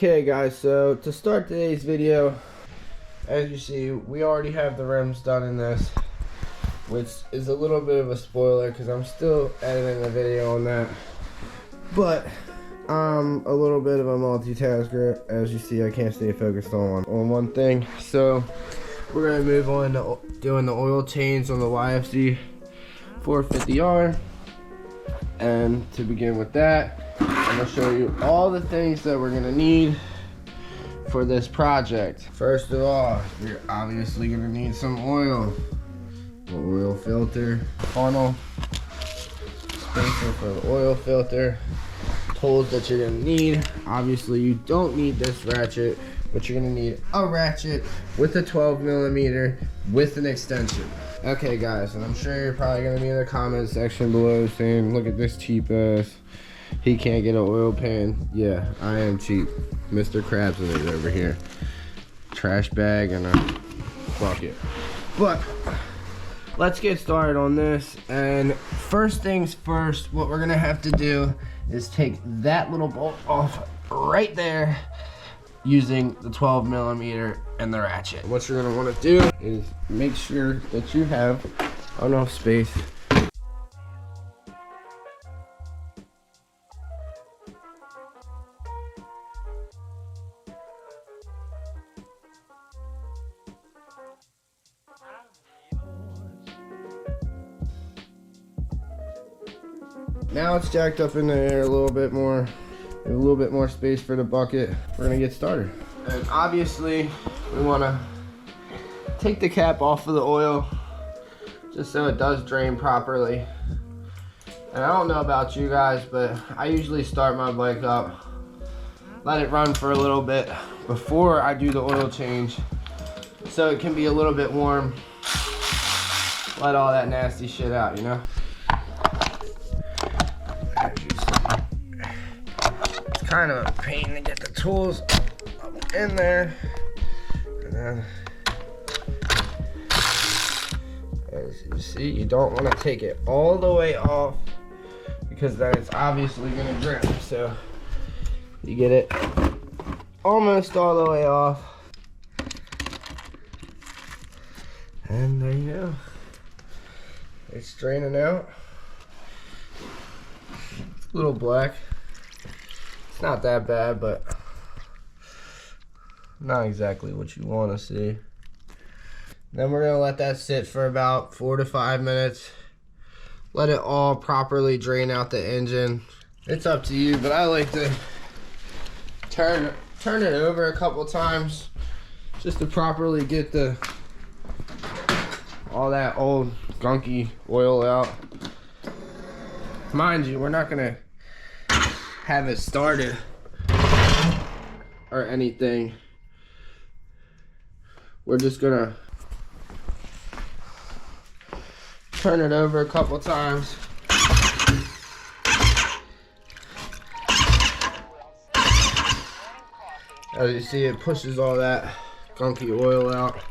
Okay guys, so to start today's video, as you see, we already have the rims done in this, which is a little bit of a spoiler because I'm still editing the video on that. But I'm a little bit of a multitasker. As you see, I can't stay focused on one thing. So we're gonna move on to doing the oil change on the YFZ450R. And to begin with that, I'm gonna show you all the things that we're gonna need for this project. First of all, you're obviously gonna need some oil. The oil filter, funnel, spacer for the oil filter, tools that you're gonna need. Obviously, you don't need this ratchet, but you're gonna need a ratchet with a 12mm with an extension. Okay guys, and I'm sure you're probably gonna be in the comment section below saying, look at this cheap ass, he can't get an oil pan. Yeah, I am cheap. Mr. Krabs is over here. Trash bag and a bucket. But let's get started on this. And first things first, what we're gonna have to do is take that little bolt off right there using the 12mm and the ratchet. What you're gonna wanna do is make sure that you have enough space now. It's jacked up in the air a little bit more, a little bit more space for the bucket. We're gonna get started. And obviously we wanna take the cap off of the oil just so it does drain properly. And I don't know about you guys, but I usually start my bike up, let it run for a little bit before I do the oil change so it can be a little bit warm, let all that nasty shit out, you know? It's kind of a pain to get the tools in there, and then as you see, you don't want to take it all the way off because then it's obviously going to drip. So you get it almost all the way off, and there you go. It's draining out. It's a little black. It's not that bad, but not exactly what you want to see. Then we're gonna let that sit for about 4 to 5 minutes. Let it all properly drain out the engine. It's up to you, but I like to turn it over a couple times just to properly get all that old gunky oil out. Mind you, we're not gonna have it started or anything. We're just gonna turn it over a couple times. As you see, it pushes all that gunky oil out.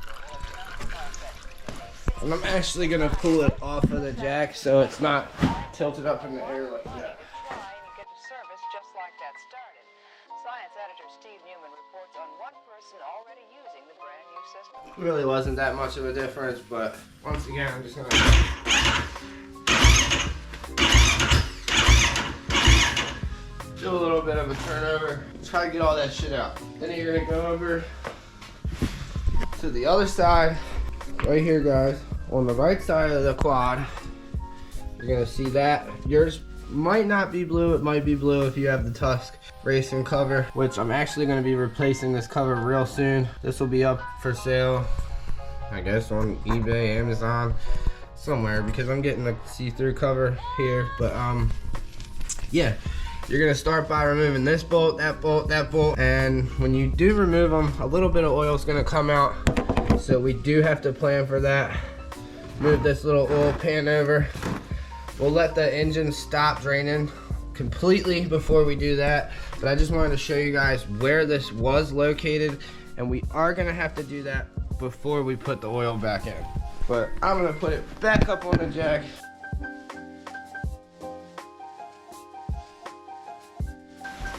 And I'm actually gonna pull it off of the jack so it's not tilted up in the air like that. Really wasn't that much of a difference, but once again, I'm just gonna do a little bit of a turnover, try to get all that shit out. Then you're gonna go over to the other side, right here, guys. On the right side of the quad, you're gonna see that. Yours might not be blue, it might be blue if you have the Tusk racing cover, which I'm actually going to be replacing this cover real soon. This will be up for sale, I guess, on eBay, Amazon, somewhere, because I'm getting a see-through cover here. But yeah, you're going to start by removing this bolt, that bolt, that bolt, and when you do remove them, a little bit of oil is going to come out, so we do have to plan for that. Move this little oil pan over. We'll let the engine stop draining completely before we do that, but I just wanted to show you guys where this was located, and we are gonna have to do that before we put the oil back in. But I'm gonna put it back up on the jack.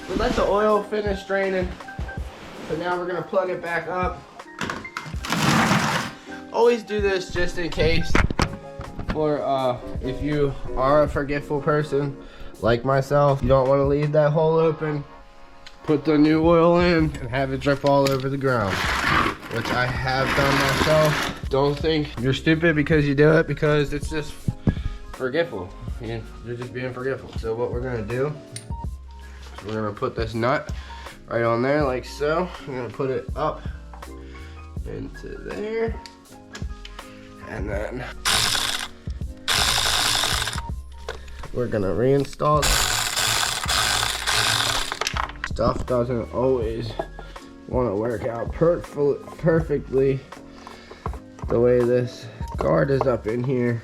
We let the oil finish draining. So now we're gonna plug it back up. Always do this just in case, for if you are a forgetful person like myself, you don't want to leave that hole open. Put the new oil in and have it drip all over the ground, which I have done myself. Don't think you're stupid because you do it, because it's just forgetful. You're just being forgetful. So what we're gonna do is we're gonna put this nut right on there like so. I'm gonna put it up into there, and then we're gonna reinstall it. Stuff doesn't always want to work out perfectly the way this guard is up in here.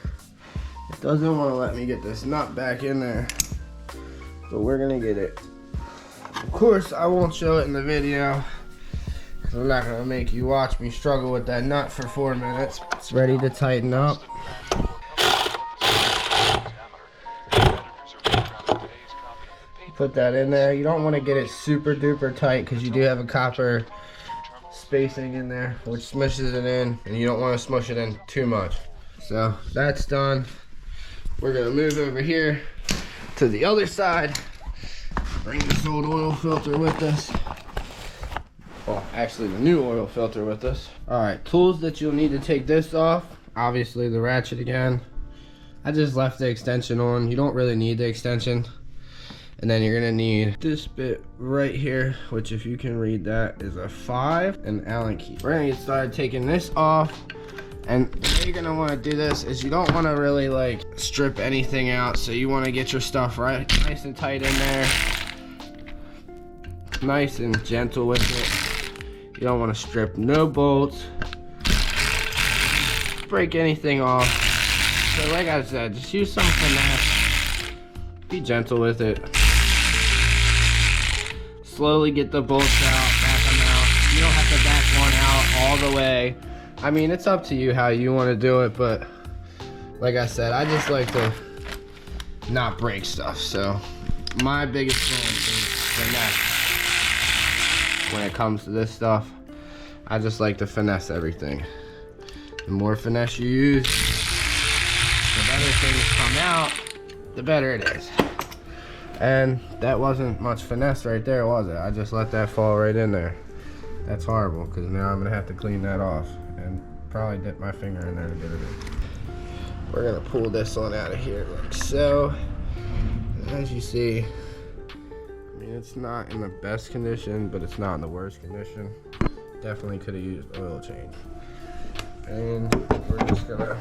It doesn't want to let me get this nut back in there, but we're gonna get it. Of course, I won't show it in the video because I'm not gonna make you watch me struggle with that nut for 4 minutes. It's ready to tighten up. Put that in there. You don't want to get it super duper tight because you do have a copper spacing in there which smushes it in, and you don't want to smush it in too much. So that's done. We're gonna move over here to the other side. Bring this old oil filter with us. Well, actually the new oil filter with us. Alright, tools that you'll need to take this off. Obviously the ratchet again. I just left the extension on. You don't really need the extension. And then you're gonna need this bit right here, which if you can read that is a 5 and Allen key. We're gonna get started taking this off. And the way you're gonna wanna do this is you don't wanna really like strip anything out. So you wanna get your stuff right nice and tight in there. Nice and gentle with it. You don't wanna strip no bolts. Break anything off. So like I said, just use some finesse. Be gentle with it. Slowly get the bolts out, back them out. You don't have to back one out all the way. I mean, it's up to you how you want to do it, but like I said, I just like to not break stuff. So my biggest thing is finesse. When it comes to this stuff, I just like to finesse everything. The more finesse you use, the better things come out, the better it is. And that wasn't much finesse right there, was it? I just let that fall right in there. That's horrible, because now I'm gonna have to clean that off and probably dip my finger in there to get it in. We're gonna pull this one out of here like so. And as you see, I mean, it's not in the best condition, but it's not in the worst condition. Definitely could have used oil change. And we're just gonna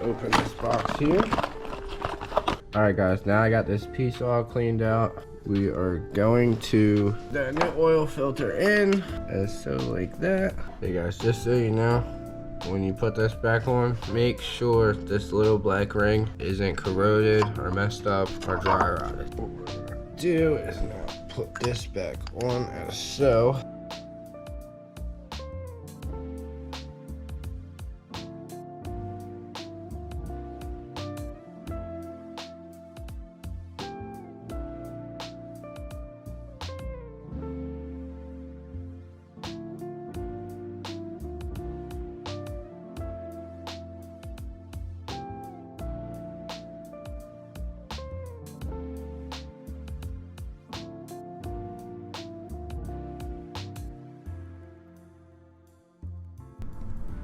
open this box here. Alright guys, now I got this piece all cleaned out. We are going to the new oil filter in, as so like that. Hey guys, just so you know, when you put this back on, make sure this little black ring isn't corroded or messed up or dry rotted. What we're gonna do is now put this back on as so.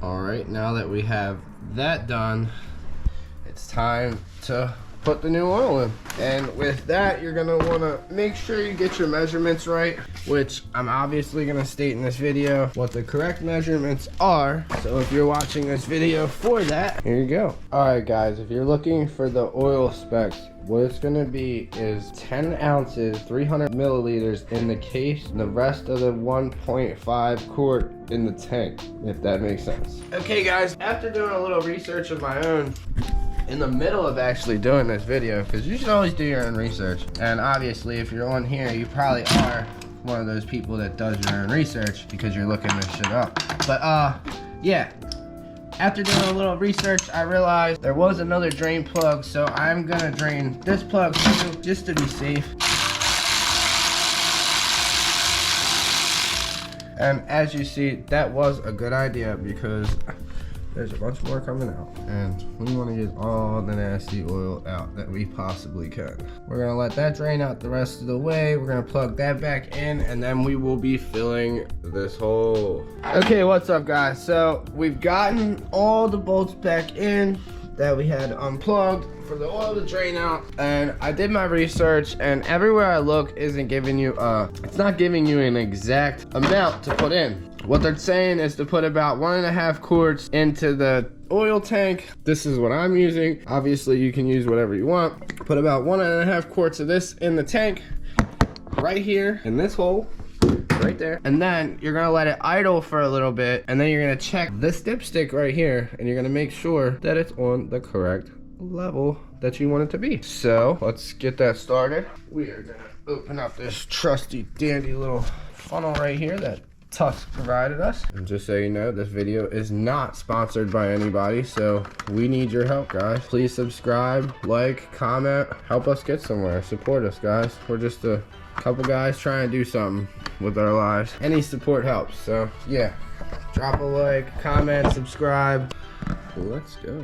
Alright, now that we have that done, it's time to put the new oil in. And with that, you're gonna wanna make sure you get your measurements right, which I'm obviously gonna state in this video what the correct measurements are. So if you're watching this video for that, here you go. Alright guys, if you're looking for the oil specs, what it's gonna be is 10 ounces, 300 milliliters in the case, and the rest of the 1.5 quart in the tank, if that makes sense. Okay guys, after doing a little research of my own, in the middle of actually doing this video, because you should always do your own research, and obviously if you're on here, you probably are one of those people that does your own research because you're looking this shit up. But yeah. After doing a little research, I realized there was another drain plug, so I'm gonna drain this plug too, just to be safe. And as you see, that was a good idea because there's a bunch more coming out. And we want to get all the nasty oil out that we possibly can. We're gonna let that drain out the rest of the way. We're gonna plug that back in, and then we will be filling this hole. Okay, what's up guys? So we've gotten all the bolts back in that we had unplugged for the oil to drain out, and I did my research, and everywhere I look isn't giving you it's not giving you an exact amount to put in. What they're saying is to put about 1.5 quarts into the oil tank. This is what I'm using. Obviously you can use whatever you want. Put about 1.5 quarts of this in the tank right here in this hole right there, and then you're gonna let it idle for a little bit, and then you're gonna check this dipstick right here, and you're gonna make sure that it's on the correct level that you want it to be. So let's get that started. We are gonna open up this trusty dandy little funnel right here that Tusk provided us. And just so you know, this video is not sponsored by anybody, so we need your help, guys. Please subscribe, like, comment, help us get somewhere. Support us, guys. We're just a couple guys trying to do something with our lives. Any support helps. So yeah, drop a like, comment, subscribe. Let's go.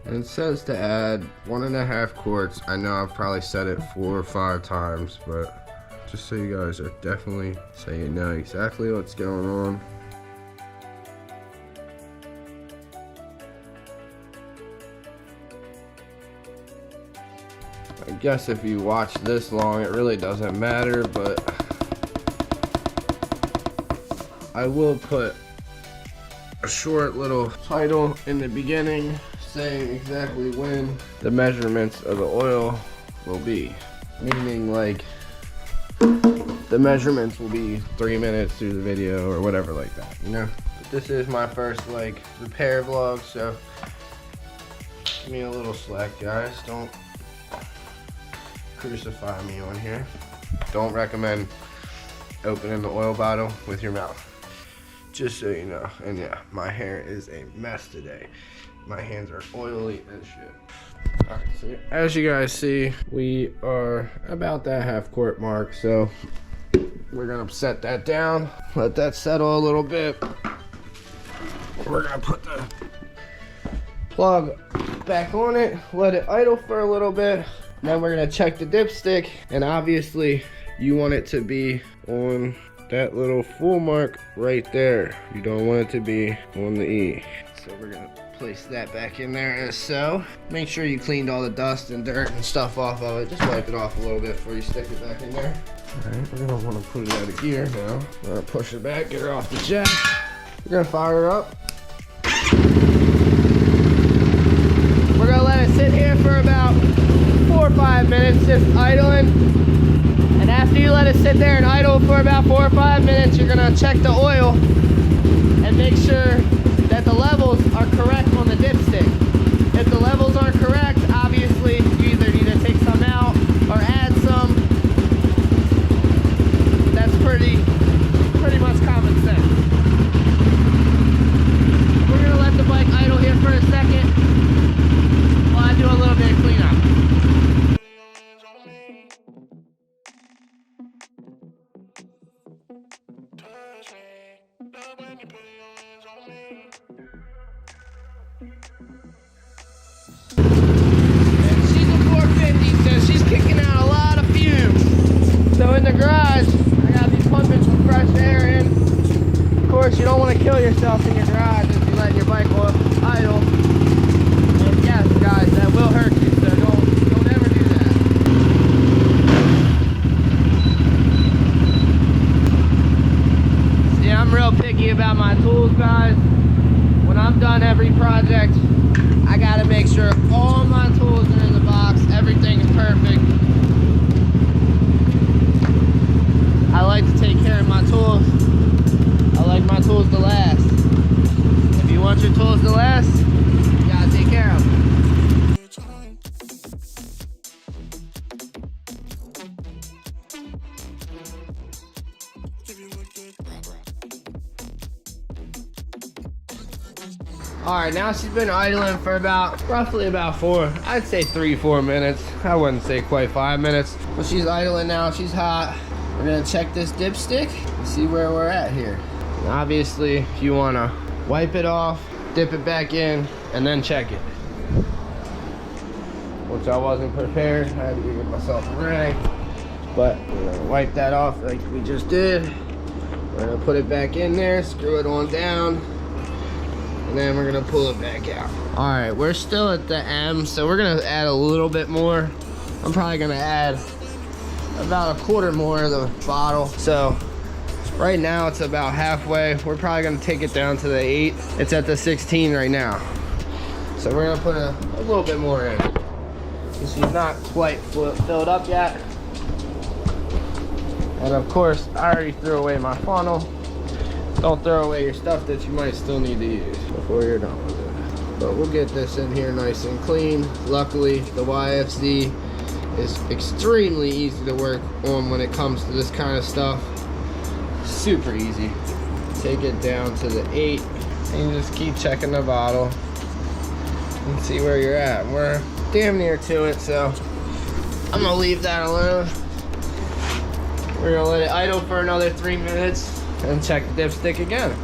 And it says to add 1.5 quarts. I know I've probably said it 4 or 5 times, but just so you guys are definitely, so you know exactly what's going on. I guess if you watch this long, it really doesn't matter, but I will put a short little title in the beginning saying exactly when the measurements of the oil will be. Meaning like the measurements will be 3 minutes through the video or whatever like that, you know? But this is my first like repair vlog, so give me a little slack, guys. Don't crucify me on here. Don't recommend opening the oil bottle with your mouth, just so you know. And yeah, my hair is a mess today. My hands are oily as shit. Alright, so as you guys see, we are about that 1/2 quart mark, so we're gonna set that down, let that settle a little bit. We're gonna put the plug back on it, let it idle for a little bit. Then we're gonna check the dipstick, and obviously you want it to be on that little full mark right there. You don't want it to be on the E. So we're gonna place that back in there as so. Make sure you cleaned all the dust and dirt and stuff off of it. Just wipe it off a little bit before you stick it back in there. Alright, we're gonna want to put it out of gear now. We're gonna push it back, get her off the jack. We're gonna fire her up. We're gonna let it sit here for about 4 or 5 minutes, just idling. And after you let it sit there and idle for about 4 or 5 minutes, you're gonna check the oil and make sure that the levels are correct on the dipstick. If the levels aren't correct, obviously you either need to take some out or add some. That's pretty much common sense. We're gonna let the bike idle here for a second while I do a little bit of cleanup. So in the garage, I gotta be pumping some fresh air in. Of course, you don't want to kill yourself in your garage if you let your bike idle. And yes, guys, that will hurt you, so don't ever do that. See, I'm real picky about my tools, guys. When I'm done every project, I gotta make sure all my tools are in the box, everything is perfect. I like to take care of my tools. I like my tools to last. If you want your tools to last, you gotta take care of them. All right, now she's been idling for roughly about 3-4 minutes. I wouldn't say quite 5 minutes, but she's idling now. She's hot. We're gonna check this dipstick and see where we're at here. And obviously, if you wanna wipe it off, dip it back in, and then check it. Which I wasn't prepared. I had to get myself a rag. But we're gonna wipe that off like we just did. We're gonna put it back in there, screw it on down, and then we're gonna pull it back out. All right, we're still at the M, so we're gonna add a little bit more. I'm probably gonna add about a quarter more of the bottle. So right now it's about halfway. We're probably gonna take it down to the 8. It's at the 16 right now. So we're gonna put a little bit more in. She's not quite filled up yet. And of course, I already threw away my funnel. Don't throw away your stuff that you might still need to use before you're done with it. But we'll get this in here nice and clean. Luckily, the YFZ is extremely easy to work on when it comes to this kind of stuff. Super easy. Take it down to the 8 and just keep checking the bottle and see where you're at. We're damn near to it, so I'm gonna leave that alone. We're gonna let it idle for another 3 minutes and check the dipstick again.